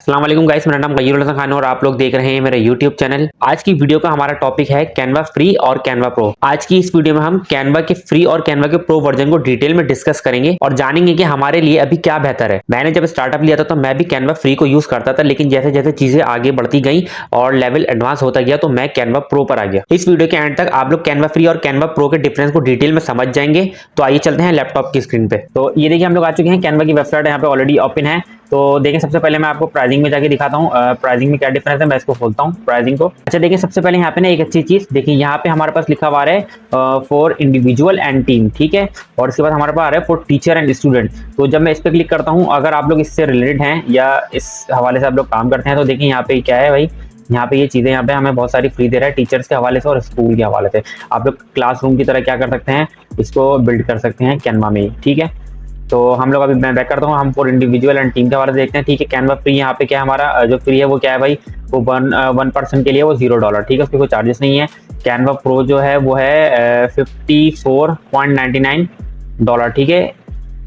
अस्सलाम वालेकुम गाइस, मेरा नाम गयूर हसन खान और आप लोग देख रहे हैं मेरा यूट्यूब चैनल। आज की वीडियो का हमारा टॉपिक है कैनवा फ्री और कैनवा प्रो। आज की इस वीडियो में हम कैनवा के फ्री और कैनवा के प्रो वर्जन को डिटेल में डिस्कस करेंगे और जानेंगे कि हमारे लिए अभी क्या बेहतर है। मैंने जब स्टार्टअप लिया था तो मैं भी कैनवा फ्री को यूज करता था, लेकिन जैसे जैसे चीजें आगे बढ़ती गई और लेवल एडवांस होता गया तो मैं कैनवा प्रो पर आ गया। इस वीडियो के एंड तक आप लोग कैनवा फ्री और कैनवा प्रो के डिफरेंस को डिटेल में समझ जाएंगे। तो आइए चलते हैं लैपटॉप की स्क्रीन पे। तो ये देखिए हम लोग आ चुके हैं, कैनवा की वेबसाइट यहाँ पे ऑलरेडी ओपन है। तो देखिए सबसे पहले मैं आपको प्राइसिंग में जाके दिखाता हूँ प्राइसिंग में क्या डिफरेंस है। मैं इसको खोलता हूँ प्राइसिंग को। अच्छा देखिए सबसे पहले यहाँ पे ना एक अच्छी चीज देखिए, यहाँ पे हमारे पास लिखा हुआ है फॉर इंडिविजुअल एंड टीम, ठीक है। और इसके बाद हमारे पास आ रहा है फॉर टीचर एंड स्टूडेंट। तो जब मैं इस पर क्लिक करता हूँ, अगर आप लोग इससे रिलेटेड हैं या इस हवाले से आप लोग काम करते हैं तो देखिए यहाँ पे क्या है भाई, यहाँ पे ये चीजें यहाँ पे हमें बहुत सारी फ्री दे रहा है टीचर्स के हवाले से और स्कूल के हवाले से। आप लोग क्लासरूम की तरह क्या कर सकते हैं, इसको बिल्ड कर सकते हैं कैनवा में ही, ठीक है। तो हम लोग अभी मैं बैक करता हूँ, हम फॉर इंडिविजुअल एंड टीम के बारे में देखते हैं, ठीक है। कैनवा फ्री यहाँ पे क्या है हमारा जो फ्री है वो क्या है भाई, वो वन पर्सन के लिए वो $0, ठीक है, उसके कोई चार्जेस नहीं है। कैनवा प्रो जो है वो है $54.99, ठीक है,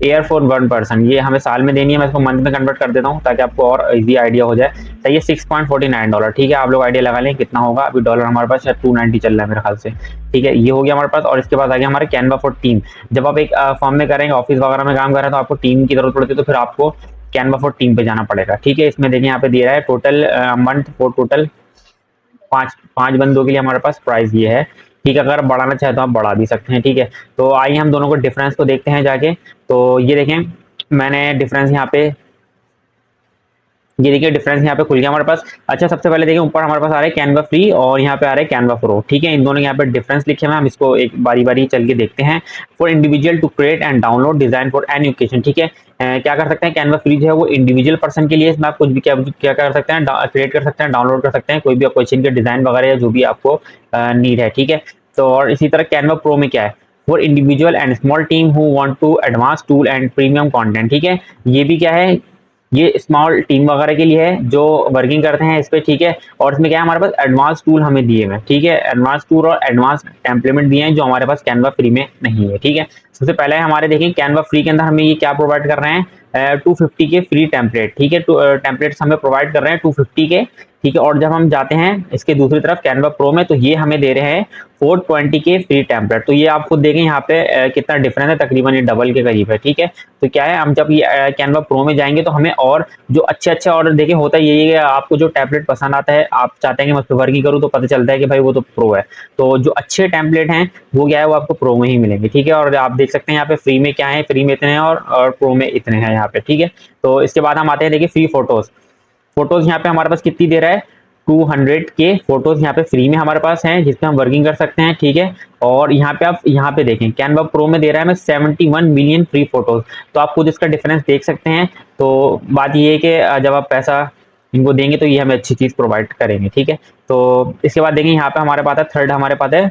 एयर फॉर वन पर्सन। ये हमें साल में देनी है, मैं इसको मंथ में कन्वर्ट कर देता हूँ ताकि आपको और इजी आइडिया हो जाए। तो ये $6.49, ठीक है। आप लोग आइडिया लगा लें कितना होगा। अभी डॉलर हमारे पास शायद 290 चल रहा है मेरे ख्याल से, ठीक है। ये हो गया हमारे पास। और इसके बाद आ गया हमारे कैनवा फॉर टीम। जब आप एक फॉर्म में करेंगे, ऑफिस वगैरह में काम कर रहे हैं तो आपको टीम की जरूरत पड़ती है, तो फिर आपको कैनवा फॉर टीम पे जाना पड़ेगा, ठीक है। इसमें देखिए यहाँ पे दे रहा है टोटल मंथ फॉर टोटल पांच बंदों के लिए हमारे पास प्राइस ये है, ठीक है। अगर बढ़ाना चाहे तो आप बढ़ा भी सकते हैं, ठीक है। तो आइए हम दोनों को डिफरेंस को देखते हैं जाके। तो ये देखें मैंने डिफरेंस यहाँ पे, ये देखिए डिफरेंस यहाँ पे खुल गया हमारे पास। अच्छा सबसे पहले देखिए ऊपर हमारे पास आ रहा है कैनवा फ्री और यहाँ पे आ रहा है कैनवा प्रो, ठीक है। इन दोनों यहाँ पे डिफरेंस लिखे हुए हैं, हम इसको एक बारी बारी चल के देखते हैं। For individual to create and download design for any occasion, ठीक है। क्या कर सकते हैं, कैनवा फ्री जो है वो इंडिविजुअल पर्सन के लिए, इसमें आप कुछ भी क्या कर सकते हैं, क्रिएट कर सकते हैं, डाउनलोड कर सकते हैं कोई भी क्वेश्चन के डिजाइन वगैरह या जो भी आपको नीड है, ठीक है। तो और इसी तरह कैनवा प्रो में क्या है, for individual and small team who want to advance tool and premium content, ठीक है। ये भी क्या है, ये स्मॉल टीम वगैरह के लिए है जो वर्किंग करते हैं इस पे, ठीक है। और इसमें क्या है हमारे पास एडवांस टूल हमें दिए हुए, ठीक है, एडवांस टूल और एडवांस टेम्पलेमेंट दिए हैं जो हमारे पास कैनवा फ्री में नहीं है, ठीक है। सबसे पहले हमारे देखें कैनवा फ्री के अंदर हमें ये क्या प्रोवाइड कर रहे हैं, 250 के फ्री टेम्पलेट, ठीक है। टेम्पलेट्स हमें प्रोवाइड कर रहे हैं 250 के, ठीक है। और जब हम जाते हैं इसके दूसरी तरफ कैनवा प्रो में तो ये हमें दे रहे हैं 420 के फ्री टेम्पलेट। तो ये आप खुद देखें यहाँ पे कितना डिफरेंस है, तकरीबन ये डबल के करीब है, ठीक है। तो क्या है, हम जब ये कैनवा प्रो में जाएंगे तो हमें और जो अच्छे और देखें होता है यही है, आपको जो टैबलेट पसंद आता है, आप चाहते हैं कि मैं उस पर वर्किंग करूँ तो पता चलता है कि भाई वो तो प्रो है। तो जो अच्छे टेम्पलेट हैं वो क्या है, वो आपको प्रो में ही मिलेंगे, ठीक है। और आप देख सकते हैं यहाँ पे फ्री में क्या है, फ्री में इतने हैं और प्रो में इतने हैं यहाँ पे, ठीक है। तो इसके बाद हम आते हैं देखिए फ्री फोटोज यहाँ पे हमारे पास कितनी दे रहा है, 200 के फोटोज यहाँ पे फ्री में हमारे पास हैं जिसपे हम वर्किंग कर सकते हैं, ठीक है। और यहाँ पे आप यहाँ पे देखें कैनवा प्रो में दे रहा है हमें 71 मिलियन फ्री फोटोज। तो आप खुद इसका डिफरेंस देख सकते हैं। तो बात ये है कि जब आप पैसा इनको देंगे तो ये हमें अच्छी चीज प्रोवाइड करेंगे, ठीक है। तो इसके बाद देखें यहाँ पे हमारे पास है थर्ड, हमारे पास है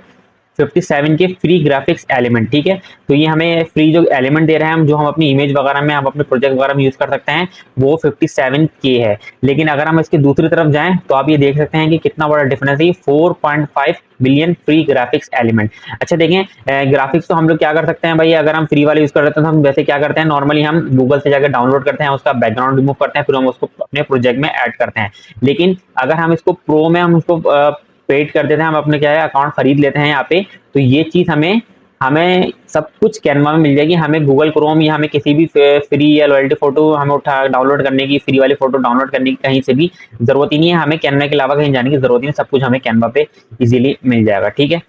57 के फ्री ग्राफिक्स एलिमेंट, ठीक है। तो ये हमें फ्री जो एलिमेंट दे रहे हैं हम, जो हम अपनी इमेज वगैरह में, हम अपने प्रोजेक्ट वगैरह में यूज कर सकते हैं, वो 57 के है। लेकिन अगर हम इसके दूसरी तरफ जाएं तो आप ये देख सकते हैं कि कितना बड़ा डिफरेंस है, 4.5 मिलियन फ्री ग्राफिक्स एलिमेंट। अच्छा देखें ग्राफिक्स तो हम लोग क्या कर सकते हैं भाई, अगर हम फ्री वाले यूज कर रहे हैं तो हम वैसे क्या करते हैं, नॉर्मली हम गूगल से जाकर डाउनलोड करते हैं, उसका बैकग्राउंड रिमूव करते हैं, फिर हम उसको अपने प्रोजेक्ट में ऐड करते हैं। लेकिन अगर हम इसको प्रो में हम उसको पेड कर देते हैं, हम अपने क्या है अकाउंट खरीद लेते हैं यहाँ पे, तो ये चीज हमें सब कुछ कैनवा में मिल जाएगी। हमें गूगल क्रोम या हमें किसी भी फ्री या लॉयल्टी फोटो हमें डाउनलोड करने की, फ्री वाली फोटो डाउनलोड करने की कहीं से भी जरूरत ही नहीं है। हमें कैनवा के अलावा कहीं जाने की जरूरत नहीं है, सब कुछ हमें कैनवा पे इजीली मिल जाएगा, ठीक है।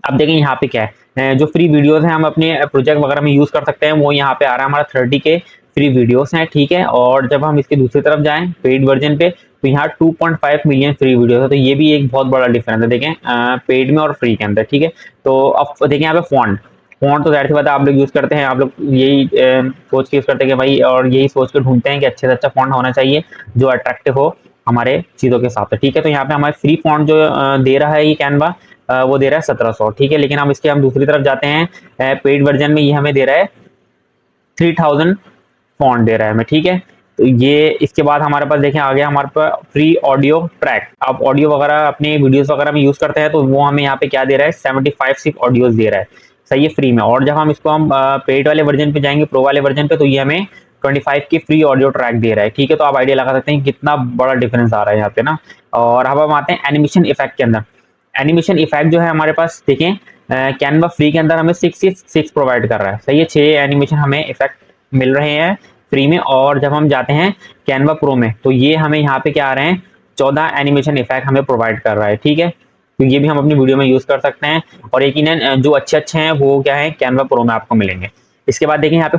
अब देखें यहाँ पे क्या है, जो फ्री वीडियोस हैं हम अपने प्रोजेक्ट वगैरह में यूज कर सकते हैं, वो यहाँ पे आ रहा है हमारा 30 के फ्री वीडियोस हैं, ठीक है। और जब हम इसके दूसरी तरफ जाएं पेड वर्जन पे तो यहाँ 2.5 मिलियन फ्री वीडियोस है। तो ये भी एक बहुत बड़ा डिफरेंस है देखें पेड में और फ्री के अंदर, ठीक है। तो अब देखें यहाँ पे फॉन्ट तो जाहिर सी बात है आप लोग यूज करते हैं, आप लोग यही सोच के यूज करते हैं कि भाई, और यही सोच के ढूंढते हैं कि अच्छे से अच्छा फॉन्ट होना चाहिए जो अट्रैक्टिव हो हमारे चीजों के साथ, ठीक है। तो यहाँ पे हमारे फ्री फॉन्ट जो दे रहा है ये कैनवा, वो दे रहा है 1700, ठीक है। लेकिन हम दूसरी तरफ जाते हैं पेड वर्जन में, ये हमें दे रहा है 3000 फॉन्ट दे रहा है हमें, ठीक है। तो ये इसके बाद हमारे पास देखें आ गया हमारे पास फ्री ऑडियो ट्रैक। आप ऑडियो वगैरह अपने वीडियोस वगैरह में यूज करते हैं तो वो हमें यहाँ पे क्या दे रहा है, 75 सिर्फ ऑडियोज दे रहा है, सही है, फ्री में। और जब हम पेड वाले वर्जन पे जाएंगे, प्रो वाले वर्जन पे, तो ये हमें 25 की फ्री ऑडियो ट्रैक दे रहा है, ठीक है। तो आप आइडिया लगा सकते हैं कितना बड़ा डिफरेंस आ रहा है यहाँ पे ना। और अब हम आते हैं एनिमेशन इफेक्ट के अंदर। एनिमेशन इफेक्ट जो है हमारे पास देखें, कैनवा फ्री के अंदर हमें 6 प्रोवाइड कर रहा है, सही है। 6 एनिमेशन हमें इफेक्ट मिल रहे हैं फ्री में। और जब हम जाते हैं कैनवा प्रो में तो ये हमें यहाँ पे क्या आ रहे हैं, 14 एनिमेशन इफेक्ट हमें प्रोवाइड कर रहा है, ठीक है। तो ये भी हम अपनी वीडियो में यूज कर सकते हैं। और यकीनन जो अच्छे अच्छे हैं वो क्या है, कैनवा प्रो में आपको मिलेंगे। इसके बाद देखिए यहाँ पे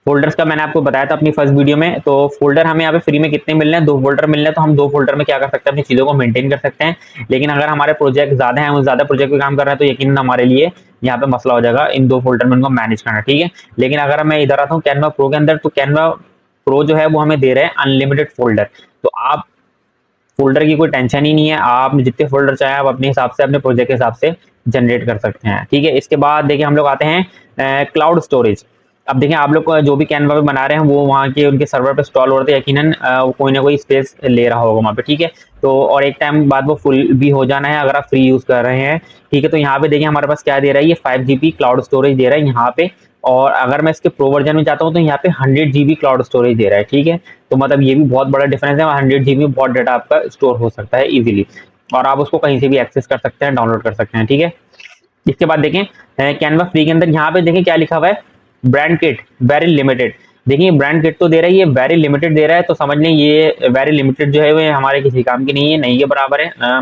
फोल्डर्स का मैंने आपको बताया था अपनी फर्स्ट वीडियो में। तो फोल्डर हमें यहाँ पे फ्री में कितने मिल रहे हैं, 2 फोल्डर मिल रहे हैं। तो हम 2 फोल्डर में क्या कर सकते हैं, अपनी चीजों को मेंटेन कर सकते हैं। लेकिन अगर हमारे प्रोजेक्ट ज्यादा है, ज्यादा प्रोजेक्ट पे काम कर रहे हैं, तो यकीनन हमारे लिए यहाँ पे मसला हो जाएगा इन 2 फोल्डर में उनको मैनेज करना, ठीक है। लेकिन अगर मैं इधर आता हूँ कैनवा प्रो के अंदर, तो कैनवा प्रो जो है वो हमें दे रहे हैं अनलिमिटेड फोल्डर। तो आप फोल्डर की कोई टेंशन ही नहीं है, आप जितने फोल्डर चाहे आप अपने हिसाब से, अपने प्रोजेक्ट के हिसाब से जनरेट कर सकते हैं, ठीक है। इसके बाद देखिए हम लोग आते हैं क्लाउड स्टोरेज। अब देखिए आप लोग जो भी कैनवा पे बना रहे हैं वो वहाँ के उनके सर्वर पे इंस्टॉल हो रहे थे, यकीनन कोई ना कोई स्पेस ले रहा होगा वहाँ पे, ठीक है। तो और एक टाइम बाद वो फुल भी हो जाना है अगर आप फ्री यूज कर रहे हैं, ठीक है। तो यहाँ पे देखिए हमारे पास क्या दे रहा है, ये 5 GB क्लाउड स्टोरेज दे रहा है यहाँ पे। और अगर मैं इसके प्रो वर्जन में जाता हूँ तो यहाँ पे 100 GB क्लाउड स्टोरेज दे रहा है, ठीक है। तो मतलब ये भी बहुत बड़ा डिफरेंस है। 100 GB में बहुत डाटा आपका स्टोर हो सकता है इजीली, और आप उसको कहीं से भी एक्सेस कर सकते हैं, डाउनलोड कर सकते हैं, ठीक है। इसके बाद देखें कैनवा फ्री के अंदर यहाँ पे देखें क्या लिखा हुआ है, ब्रांड किट वेरी लिमिटेड। देखिए ब्रांड किट तो दे रहा है, ये वेरी लिमिटेड दे रहा है। तो समझ लें ये वेरी लिमिटेड जो है वो हमारे किसी काम की नहीं है, नहीं के बराबर है,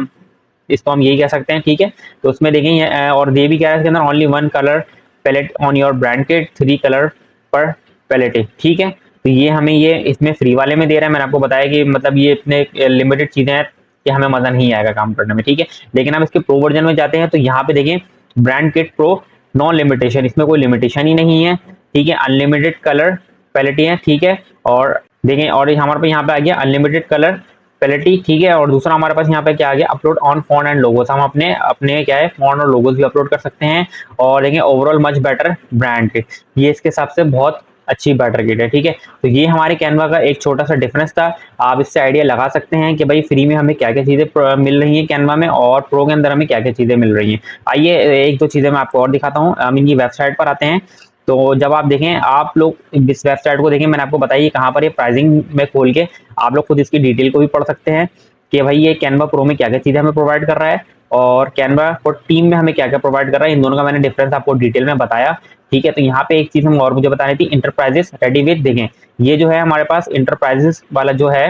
इसको हम यही कह सकते हैं, ठीक है। तो उसमें देखें और ये भी कह रहा है इसके अंदर only 1 colour palette on your brand kit, 3 colour per palette, ठीक है। तो ये हमें ये इसमें फ्री वाले में दे रहा है। मैंने आपको बताया कि मतलब ये इतने लिमिटेड चीजें हैं कि हमें मजा नहीं आएगा काम करने में, ठीक है। लेकिन हम इसके प्रो वर्जन में जाते हैं तो यहाँ पे देखें brand kit pro no limitation, इसमें कोई लिमिटेशन ही नहीं है, ठीक है। अनलिमिटेड कलर पैलेट है, ठीक है। और देखें और हमारे पे यहाँ पे आ गया अनलिमिटेड कलर पैलेटी, ठीक है। और दूसरा हमारे पास यहाँ पे क्या आ गया, upload on font and logos. हम अपने अपने क्या है फॉन्ट और लोगोस भी अपलोड कर सकते हैं। और देखें overall much better brand kit, ये इसके हिसाब से बहुत अच्छी बैटर किट है, ठीक है। तो ये हमारे कैनवा का एक छोटा सा डिफरेंस था। आप इससे आइडिया लगा सकते हैं कि भाई फ्री में हमें क्या क्या चीजें मिल रही हैं कैनवा में, और प्रो के अंदर हमें क्या क्या चीजें मिल रही हैं। आइए 1-2 चीजें मैं आपको और दिखाता हूँ। हम इनकी वेबसाइट पर आते हैं। तो जब आप देखें, आप लोग इस वेबसाइट को देखें, मैंने आपको बताया कहाँ पर ये प्राइसिंग में खोल के आप लोग खुद इसकी डिटेल को भी पढ़ सकते हैं कि भाई ये कैनवा प्रो में क्या क्या चीजें हमें प्रोवाइड कर रहा है, और कैनवा फॉर टीम में हमें क्या क्या प्रोवाइड कर रहा है। इन दोनों का मैंने डिफरेंस आपको डिटेल में बताया, ठीक है। तो यहाँ पे एक चीज हम और मुझे बतानी थी, इंटरप्राइजेस रेडी विद। देखें ये जो है हमारे पास इंटरप्राइजेस वाला जो है,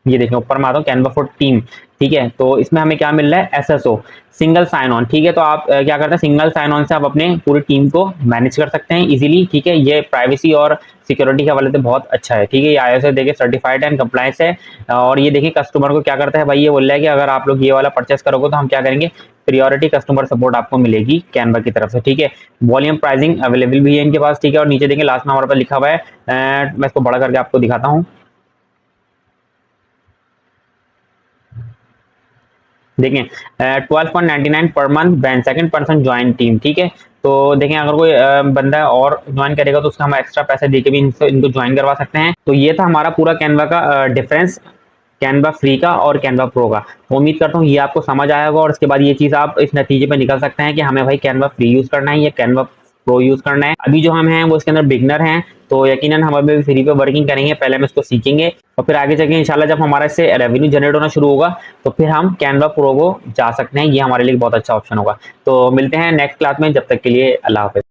ये देखें ऊपर में आता हूँ कैनवा फॉर टीम, ठीक है। तो इसमें हमें क्या मिल रहा है, SSO सिंगल साइन ऑन, ठीक है। तो आप क्या करते हैं, सिंगल साइन ऑन से आप अपने पूरी टीम को मैनेज कर सकते हैं इजीली, ठीक है। ये प्राइवेसी और सिक्योरिटी के हवाले से बहुत अच्छा है, ठीक है। ये ISO देखिए सर्टिफाइड एंड कंप्लायंस है। और ये देखिए कस्टमर को क्या करता है भाई, ये बोल रहा है कि अगर आप लोग ये वाला परचेस करोगे तो हम क्या करेंगे, प्रियोरिटी कस्टमर सपोर्ट आपको मिलेगी कैनवा की तरफ से, ठीक है। वॉल्यूम प्राइसिंग अवेलेबल भी है इनके पास, ठीक है। और नीचे देखिए लास्ट में हमारे पास लिखा हुआ है, मैं इसको बड़ा करके आपको दिखाता हूँ। देखें 12.99 per month ban second person join team, ठीक है। तो देखें अगर कोई बंदा और ज्वाइन करेगा तो उसका हम एक्स्ट्रा पैसे देके भी इनको ज्वाइन करवा सकते हैं। तो ये था हमारा पूरा कैनवा का डिफरेंस, कैनवा फ्री का और कैनवा प्रो का। तो उम्मीद करता हूँ ये आपको समझ आया होगा, और इसके बाद ये चीज़ आप इस नतीजे पे निकल सकते हैं कि हमें भाई कैनवा फ्री यूज़ करना है या कैनवा प्रो यूज़ करना है। अभी जो हम हैं वो इसके अंदर बिगनर हैं, तो यकीनन हम अभी फ्री पे वर्किंग करेंगे, पहले हम इसको सीखेंगे और फिर आगे चलेंगे इंशाल्लाह। जब हमारा इससे रेवेन्यू जनरेट होना शुरू होगा तो फिर हम कैनवा प्रो को जा सकते हैं, ये हमारे लिए बहुत अच्छा ऑप्शन होगा। तो मिलते हैं नेक्स्ट क्लास में, जब तक के लिए अल्लाह हाफिज़।